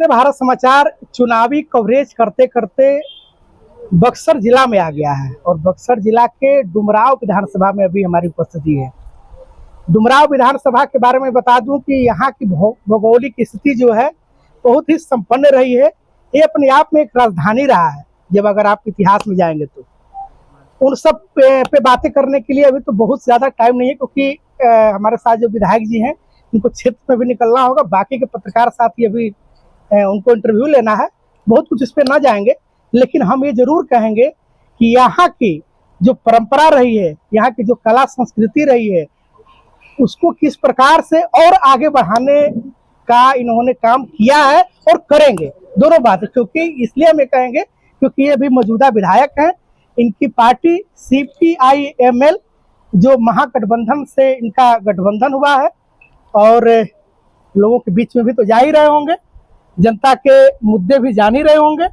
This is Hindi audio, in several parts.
वंदे भारत समाचार चुनावी कवरेज करते करते बक्सर जिला में आ गया है और बक्सर जिला के डुमरांव विधानसभा में अभी हमारी उपस्थिति है। डुमरांव विधानसभा के बारे में बता दूं कि यहाँ की भौगोलिक स्थिति जो है बहुत ही संपन्न रही है। ये अपने आप में एक राजधानी रहा है। जब अगर आप इतिहास में जाएंगे तो उन सब पे बातें करने के लिए अभी तो बहुत ज़्यादा टाइम नहीं है, क्योंकि हमारे साथ जो विधायक जी हैं उनको क्षेत्र में भी निकलना होगा। बाकी के पत्रकार साथी अभी उनको इंटरव्यू लेना है, बहुत कुछ इस पर ना जाएंगे, लेकिन हम ये जरूर कहेंगे कि यहाँ की जो परंपरा रही है, यहाँ की जो कला संस्कृति रही है, उसको किस प्रकार से और आगे बढ़ाने का इन्होंने काम किया है और करेंगे, दोनों बातें। क्योंकि इसलिए हम ये कहेंगे क्योंकि ये भी मौजूदा विधायक हैं। इनकी पार्टी CPI-ML जो महागठबंधन से इनका गठबंधन हुआ है और लोगों के बीच में भी तो जा ही रहे होंगे, जनता के मुद्दे भी जान ही रहे होंगे,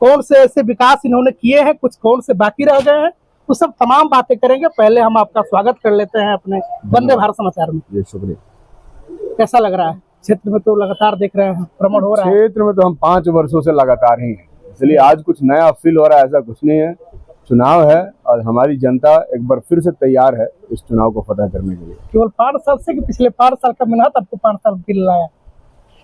कौन से ऐसे विकास इन्होंने किए हैं, कुछ कौन से बाकी रह गए हैं, वो सब तमाम बातें करेंगे। पहले हम आपका स्वागत कर लेते हैं अपने वंदे भारत समाचार में। जी शुक्रिया। कैसा लग रहा है? क्षेत्र में तो लगातार देख रहे हैं भ्रमण हो रहा है। क्षेत्र में तो हम 5 वर्षों से लगातार ही हैं, इसलिए आज कुछ नया फील हो रहा है, ऐसा कुछ नहीं है। चुनाव है और हमारी जनता एक बार फिर से तैयार है इस चुनाव को फतह करने के लिए। केवल 5 साल से कि पिछले 5 साल का मिला आपको 5 साल फील लाया?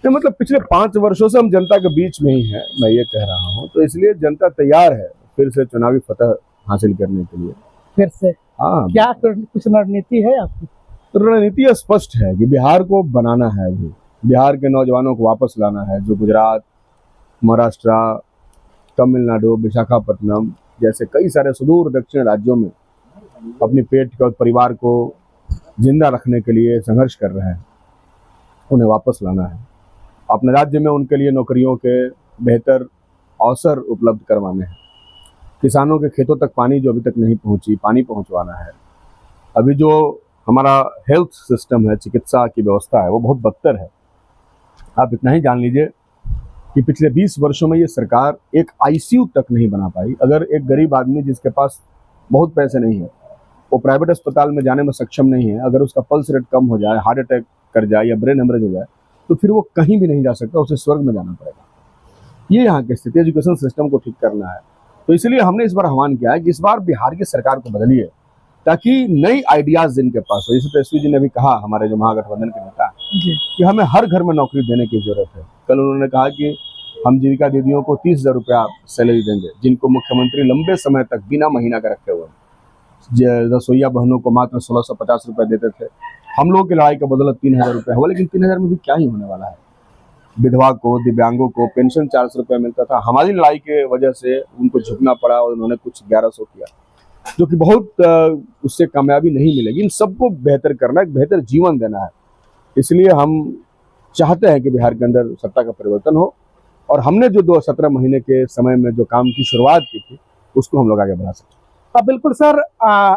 तो मतलब पिछले 5 वर्षों से हम जनता के बीच में ही हैं, मैं ये कह रहा हूँ। तो इसलिए जनता तैयार है फिर से चुनावी फतह हासिल करने के लिए। फिर से हाँ, क्या कुछ रणनीति है आपकी? तो रणनीति स्पष्ट है कि बिहार को बनाना है, अभी बिहार के नौजवानों को वापस लाना है, जो गुजरात, महाराष्ट्र, तमिलनाडु, विशाखापट्टनम जैसे कई सारे सुदूर दक्षिण राज्यों में अपनी पेट और परिवार को जिंदा रखने के लिए संघर्ष कर रहे हैं, उन्हें वापस लाना है। अपने राज्य में उनके लिए नौकरियों के बेहतर अवसर उपलब्ध करवाने हैं। किसानों के खेतों तक पानी जो अभी तक नहीं पहुंची, पानी पहुंचवाना है। अभी जो हमारा हेल्थ सिस्टम है, चिकित्सा की व्यवस्था है, वो बहुत बदतर है। आप इतना ही जान लीजिए कि पिछले 20 वर्षों में ये सरकार एक ICU तक नहीं बना पाई। अगर एक गरीब आदमी जिसके पास बहुत पैसे नहीं है, वो प्राइवेट अस्पताल में जाने में सक्षम नहीं है, अगर उसका पल्स रेट कम हो जाए, हार्ट अटैक कर जाए या ब्रेन हेमरेज हो जाए, तो फिर वो कहीं भी नहीं जा सकता, उसे स्वर्ग में जाना पड़ेगा। ये यहाँ की स्थिति, एजुकेशन सिस्टम को ठीक करना है। तो इसलिए हमने इस बार आह्वान किया है कि इस बार बिहार की सरकार को बदलिए, ताकि नई आइडियाज जिनके पास हो। जैसे तेजस्वी जी ने भी कहा, हमारे जो महागठबंधन के नेता, कि हमें हर घर में नौकरी देने की जरूरत है। कल उन्होंने कहा कि हम जीविका दीदियों को 30,000 रुपया सैलरी देंगे, जिनको मुख्यमंत्री लंबे समय तक बिना महीना का रखे हुए हैं। रसोईया बहनों को मात्र 1650 रुपये देते थे। हम लोगों की लड़ाई का बदौलत 3000 रुपये हुआ, लेकिन 3000 में भी क्या ही होने वाला है। विधवा को, दिव्यांगों को पेंशन 400 रुपये मिलता था। हमारी लड़ाई के वजह से उनको झुकना पड़ा और उन्होंने कुछ 1100 किया, जो कि बहुत उससे कामयाबी नहीं मिलेगी। इन सबको बेहतर करना, एक बेहतर जीवन देना है। इसलिए हम चाहते हैं कि बिहार के अंदर सत्ता का परिवर्तन हो, और हमने जो 17 महीने के समय में जो काम की शुरुआत की थी, उसको हम लोग आगे बढ़ा सकते हैं। बिल्कुल सर,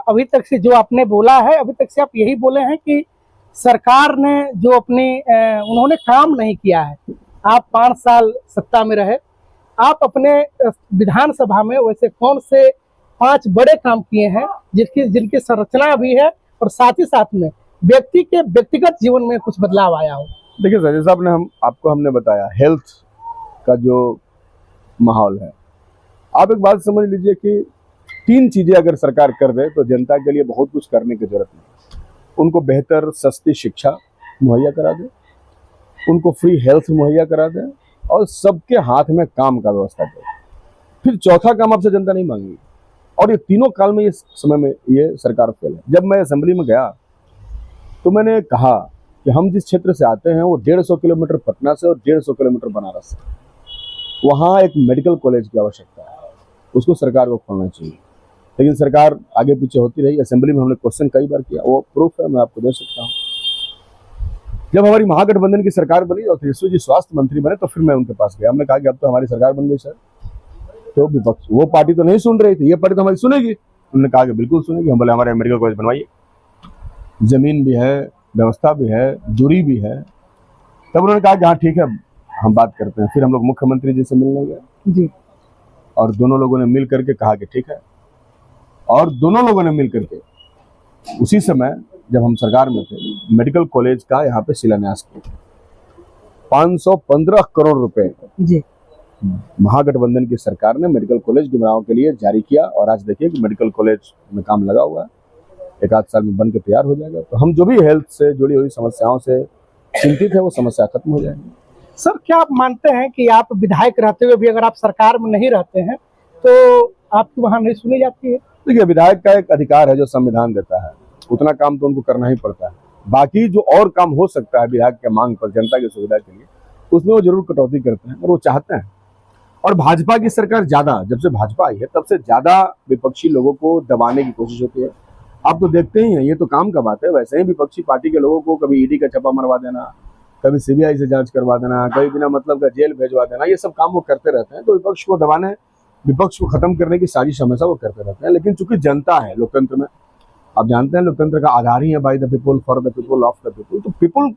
अभी तक से जो आपने बोला है, अभी तक से आप यही बोले हैं कि सरकार ने जो अपनी उन्होंने काम नहीं किया है। आप 5 साल सत्ता में रहे, आप अपने विधानसभा में वैसे कौन से 5 बड़े काम किए हैं जिनकी संरचना भी है और साथ ही साथ में व्यक्ति के व्यक्तिगत जीवन में कुछ बदलाव आया हो? देखिए सर, जैसा हमने बताया, हेल्थ का जो माहौल है, आप एक बात समझ लीजिए कि 3 चीजें अगर सरकार कर दे तो जनता के लिए बहुत कुछ करने की जरूरत नहीं। उनको बेहतर सस्ती शिक्षा मुहैया करा दे, उनको फ्री हेल्थ मुहैया करा दे, और सबके हाथ में काम का व्यवस्था दे। फिर चौथा काम आपसे जनता नहीं मांगेगी। और ये तीनों काल में, ये समय में ये सरकार फेल है। जब मैं असेंबली में गया तो मैंने कहा कि हम जिस क्षेत्र से आते हैं वो 150 किलोमीटर पटना से और 150 किलोमीटर बनारस से, वहाँ एक मेडिकल कॉलेज की आवश्यकता है, उसको सरकार को खोलना चाहिए। लेकिन सरकार आगे पीछे होती रही। असेंबली में हमने क्वेश्चन कई बार किया, वो प्रूफ है, मैं आपको दे सकता हूँ। जब हमारी महागठबंधन की सरकार बनी और तेजस्वी जी स्वास्थ्य मंत्री बने, तो फिर मैं उनके पास गया। हमने कहा कि अब तो हमारी सरकार बन गई सर। तो विपक्ष, वो पार्टी तो नहीं सुन रही थी, ये पार्टी तो हमारी सुनेगी। उन्होंने कहा कि बिल्कुल सुनेगी। हम बोले हमारे मेडिकल कॉलेज बनवाइए, जमीन भी है, व्यवस्था भी है, दूरी भी है। तब उन्होंने कहा कि हाँ ठीक है, हम बात करते हैं। फिर हम लोग मुख्यमंत्री जी से मिलने गए जी, और दोनों लोगों ने मिल करके कहा कि ठीक है। और दोनों लोगों ने मिल करके उसी समय जब हम सरकार में थे, मेडिकल कॉलेज का यहाँ पे शिलान्यास किया। 515 करोड़ रुपए जी। महागठबंधन की सरकार ने मेडिकल कॉलेज डुमरांव के लिए जारी किया, और आज देखिए कि मेडिकल कॉलेज में काम लगा हुआ है, 1 आध साल में बन के तैयार हो जाएगा। तो हम जो भी हेल्थ से जुड़ी हुई समस्याओं से चिंतित है, वो समस्या खत्म हो जाएगी। सर, क्या आप मानते हैं कि आप विधायक रहते हुए भी अगर आप सरकार में नहीं रहते हैं तो आपकी वहाँ नहीं सुनी जाती है? देखिए, विधायक का एक अधिकार है जो संविधान देता है, उतना काम तो उनको करना ही पड़ता है। बाकी जो और काम हो सकता है विधायक के मांग पर जनता की सुविधा के लिए, उसमें वो जरूर कटौती करते हैं और वो चाहते हैं। और भाजपा की सरकार ज्यादा, जब से भाजपा आई है तब से ज्यादा विपक्षी लोगों को दबाने की कोशिश होती है। आप तो देखते ही हैं, ये तो काम का बात है। वैसे ही विपक्षी पार्टी के लोगों को कभी ईडी का छापा मरवा देना, कभी सीबीआई से जांच करवा देना, कभी बिना मतलब का जेल भेजवा देना, ये सब काम वो करते रहते हैं। तो विपक्ष को दबाने, विपक्ष को खत्म करने की साजिश हमेशा वो करते रहते हैं। लेकिन चूंकि जनता है लोकतंत्र में, आप जानते हैं लोकतंत्र का आधार ही है by the people, for the people, of the people. तो पीपल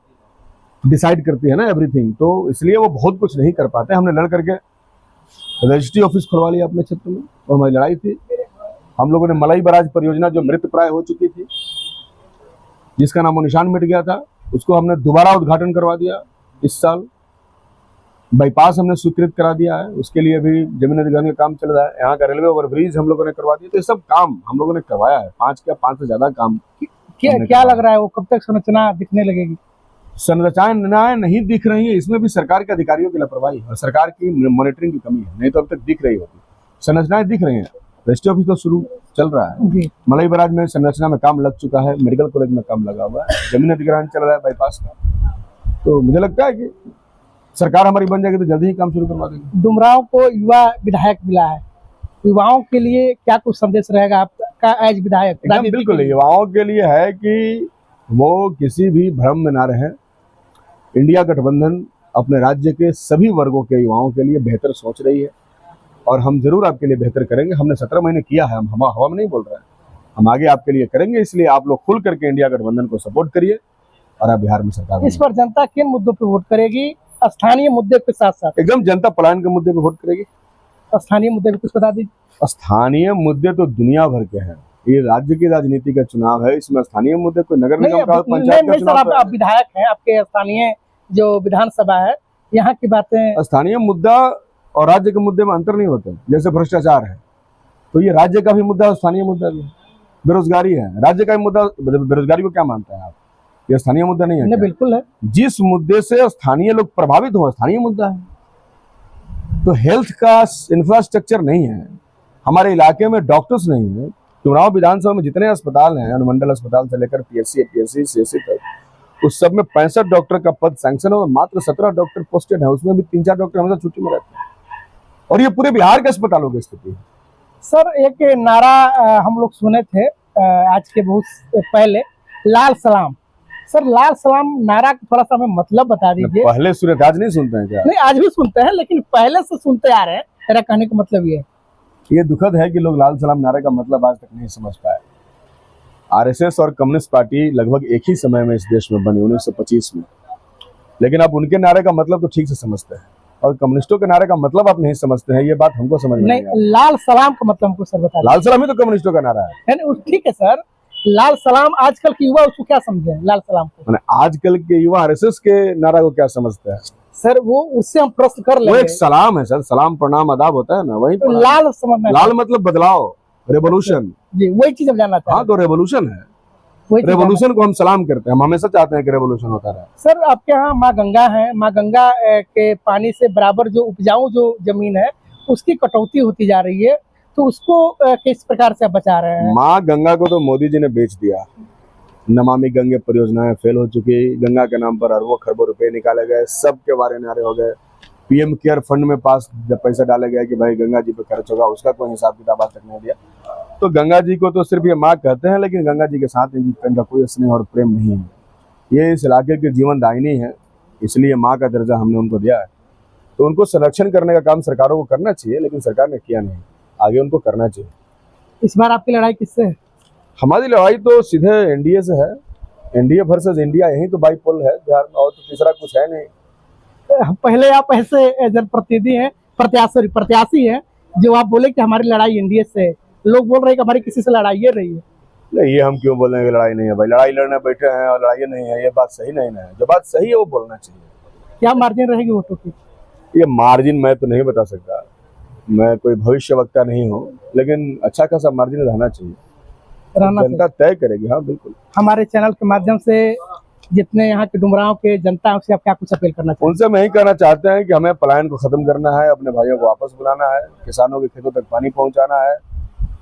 डिसाइड करती है ना एवरीथिंग, तो इसलिए वो बहुत कुछ नहीं कर पाते। हमने लड़ करके रजिस्ट्री ऑफिस खुलवा लिया अपने क्षेत्र में, वो हमारी लड़ाई थी। हम लोगों ने मलाई बराज परियोजना जो मृत प्राय हो चुकी थी, जिसका नामो निशान मिट गया था, उसको हमने दोबारा उद्घाटन करवा दिया इस साल। बाईपास हमने स्वीकृत करा दिया है, उसके लिए अभी जमीन अधिग्रहण का काम चल रहा है। यहाँ का रेलवे ओवरब्रिज हम लोगों ने करवा दिया। तो ये सब काम हम लोगों ने करवाया है, 5 से ज्यादा काम। क्या लग रहा है वो कब तक संरचना दिखने लगेगी? संरचनाएं नहीं दिख रही है, इसमें भी सरकार के अधिकारियों की लापरवाही और सरकार की मॉनिटरिंग की कमी है, नहीं तो अब तक दिख रही होती। संरचनाएं दिख रही हैं, रजिस्ट्री ऑफिस तो शुरू चल रहा है, मलाई बराज में संरचना में काम लग चुका है, मेडिकल कॉलेज में काम लगा हुआ है, जमीन अधिग्रहण चल रहा है बाईपास का। तो मुझे लगता है कि सरकार हमारी बन जाएगी तो जल्दी ही काम शुरू करवा देंगे। डुमरांव को युवा विधायक मिला है, युवाओं के लिए क्या कुछ संदेश रहेगा आपका एज विधायक? बिल्कुल, युवाओं के लिए है कि वो किसी भी भ्रम में ना रहें। इंडिया गठबंधन अपने राज्य के सभी वर्गों के युवाओं के लिए बेहतर सोच रही है, और हम जरूर आपके लिए बेहतर करेंगे। हमने 17 महीने किया है, हम हवा में नहीं बोल रहे हैं, हम आगे आपके लिए करेंगे। इसलिए आप लोग खुल करके इंडिया गठबंधन को सपोर्ट करिए और आप बिहार में सरकार। इस पर जनता किन मुद्दों पर वोट करेगी? स्थानीय मुद्दे के साथ साथ एकदम जनता पलायन के मुद्दे पे वोट करेगी। स्थानीय मुद्दे पे कुछ बता दीजिए। स्थानीय मुद्दे तो दुनिया भर के हैं, ये राज्य की राजनीति का चुनाव है, इसमें स्थानीय मुद्दे कोई नगर निगम का, पंचायत का चुनाव। आप विधायक हैं, आपके स्थानीय जो विधानसभा है, यहाँ की बातें। स्थानीय मुद्दा और राज्य के मुद्दे में अंतर नहीं होते। जैसे भ्रष्टाचार है तो ये राज्य का भी मुद्दा है, स्थानीय मुद्दा भी। बेरोजगारी है, राज्य का भी मुद्दा। बेरोजगारी को क्या मानते हैं आप? ये स्थानीय मुद्दा नहीं है? बिल्कुल है। जिस मुद्दे से स्थानीय लोग प्रभावित हो, स्थानीय मुद्दा है। तो हेल्थ का इंफ्रास्ट्रक्चर नहीं है, हमारे इलाके में डॉक्टर्स नहीं है। डुमरांव विधानसभा में जितने अस्पताल हैं, अनुमंडल अस्पताल से लेकर पीएससी, एपीएससी, सीएससी तक, उस सब में 65 डॉक्टर का पद सैंक्शन है और मात्र 17 डॉक्टर पोस्टेड है। उसमें भी 3-4 डॉक्टर हमेशा छुट्टी में रहते हैं, और ये पूरे बिहार के अस्पतालों की स्थिति है। सर, एक नारा हम लोग सुने थे आज के बहुत पहले, लाल सलाम। सर, लाल सलाम नारा का थोड़ा सा हमें मतलब बता दीजिए। पहले सुने थे, आज नहीं सुनते हैं क्या? नहीं, आज भी सुनते हैं, लेकिन पहले से सुनते आ रहे हैं। मेरा कहने का मतलब ये दुखद है कि लोग लाल सलाम नारे का मतलब आज तक नहीं समझ पाए। आरएसएस और कम्युनिस्ट पार्टी लगभग एक ही समय में इस देश में बनी, 1925 में, लेकिन आप उनके नारे का मतलब तो ठीक से समझते हैं, और कम्युनिस्टों के नारे का मतलब आप नहीं समझते हैं। ये बात हमको समझ में नहीं। लाल सलाम का मतलब हमको सर बता। लाल सलाम ही तो कम्युनिस्टों का नारा है। ठीक है सर, लाल सलाम आजकल के युवा उसको क्या समझे? लाल सलाम को आजकल के युवा आरएसएस के नारा को क्या समझते हैं? सर, वो उससे हम प्रश्न कर लेंगे। वो एक सलाम है सर, सलाम प्रणाम आदाब होता है ना, वही तो लाल समझना। लाल मतलब बदलाव, रेवोल्यूशन। जी, वही चीज हम जानना चाहते हैं। हाँ, तो रेवोल्यूशन है, रेवोल्यूशन को हम सलाम करते हैं। हम हमेशा चाहते हैं कि रेवोल्यूशन होता रहे। सर, आपके यहाँ माँ गंगा है, माँ गंगा के पानी से बराबर जो उपजाऊ जो जमीन है उसकी कटौती होती जा रही है, तो उसको किस प्रकार से बचा रहे हैं? माँ गंगा को तो मोदी जी ने बेच दिया। नमामि गंगे परियोजनाएं फेल हो चुकी, गंगा के नाम पर अरबों खरबों रुपए निकाले गए, सबके बारे नारे हो गए। पीएम केयर फंड में पास जब पैसा डाले गए कि भाई गंगा जी पे खर्च होगा, उसका कोई हिसाब किताब आज तक नहीं दिया। तो गंगा जी को तो सिर्फ ये माँ कहते हैं, लेकिन गंगा जी के साथ इनका कोई स्नेह और प्रेम नहीं है। ये इस इलाके के जीवन दायिनी है, इसलिए माँ का दर्जा हमने उनको दिया है। तो उनको संरक्षण करने का काम सरकारों को करना चाहिए, लेकिन सरकार ने किया नहीं, आगे उनको करना चाहिए। इस बार आपकी लड़ाई किससे है? हमारी लड़ाई तो सीधे एनडीए से है। एनडीए वर्सेस इंडिया, यही तो बाईपोल है बिहार में, और तो तीसरा कुछ है नहीं। पहले आप ऐसे जनप्रतिनिधि हैं, प्रत्याशी हैं, जो आप बोले कि हमारी लड़ाई एनडीए से है। लोग बोल रहे हैं कि हमारी किसी से लड़ाई रही है। नहीं, ये हम क्यों बोल रहे हैं कि लड़ाई नहीं है? भाई, लड़ाई लड़ने बैठे हैं और लड़ाई नहीं है, ये बात सही नहीं है। जो बात सही है वो बोलना चाहिए। क्या मार्जिन रहेगी वोटों की? ये मार्जिन मैं तो नहीं बता सकता, मैं कोई भविष्यवक्ता नहीं हूँ, लेकिन अच्छा खासा मार्जिन रहना चाहिए, रहना जनता तय करेगी। हाँ बिल्कुल। हमारे चैनल के माध्यम से जितने यहाँ के डुमरांव के जनता है उससे आप क्या कुछ अपील करना चाहिए? उनसे मैं ही कहना चाहते हैं कि हमें पलायन को खत्म करना है, अपने भाइयों को वापस बुलाना है, किसानों के खेतों तक पानी पहुंचाना है,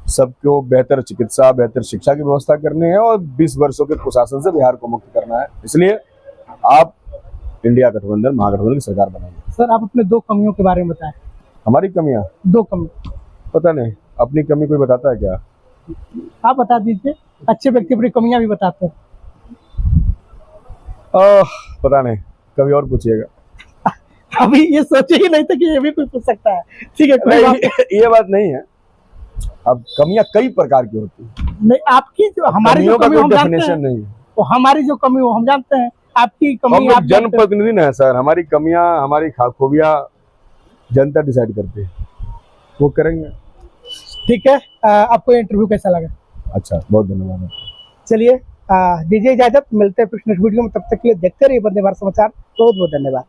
सबको बेहतर चिकित्सा, बेहतर शिक्षा की व्यवस्था करनी है और 20 वर्षों के कुशासन से बिहार को मुक्त करना है। इसलिए आप इंडिया गठबंधन, महागठबंधन की सरकार बनाइए। सर आप अपने 2 कमियों के बारे में बताएं। हमारी कमियां 2 कमी पता नहीं, अपनी कमी कोई बताता है क्या? आप बता दीजिए, अच्छे व्यक्ति अपनी कमियां भी बताते हैं। पता नहीं, कभी और पूछिएगा। अभी ये सोचे ही नहीं था कि ये भी कोई पूछ सकता है। ठीक है, कोई बात नहीं। ये बात नहीं है। अब कमियां कई प्रकार की होती है, नहीं, आपकी जो हमारी जो कमियों का कमी कोई हम जानते डेफिनेशन हैं, नहीं है। तो हमारी जो कमी वो हम जानते हैं, आपकी हम कमी लोग आप जानते हैं। जनप्रतिनिधि हैं सर, हमारी कमियां, हमारी खूबियां जनता डिसाइड करती है, वो करेंगे। ठीक है, आपको इंटरव्यू कैसा लगा? अच्छा, बहुत धन्यवाद। चलिए दीजिए इजाजत, मिलते हैं फिर नेक्स्ट वीडियो में, तब तक के लिए देखते रहिए वंदे भारत समाचार। बहुत बहुत धन्यवाद।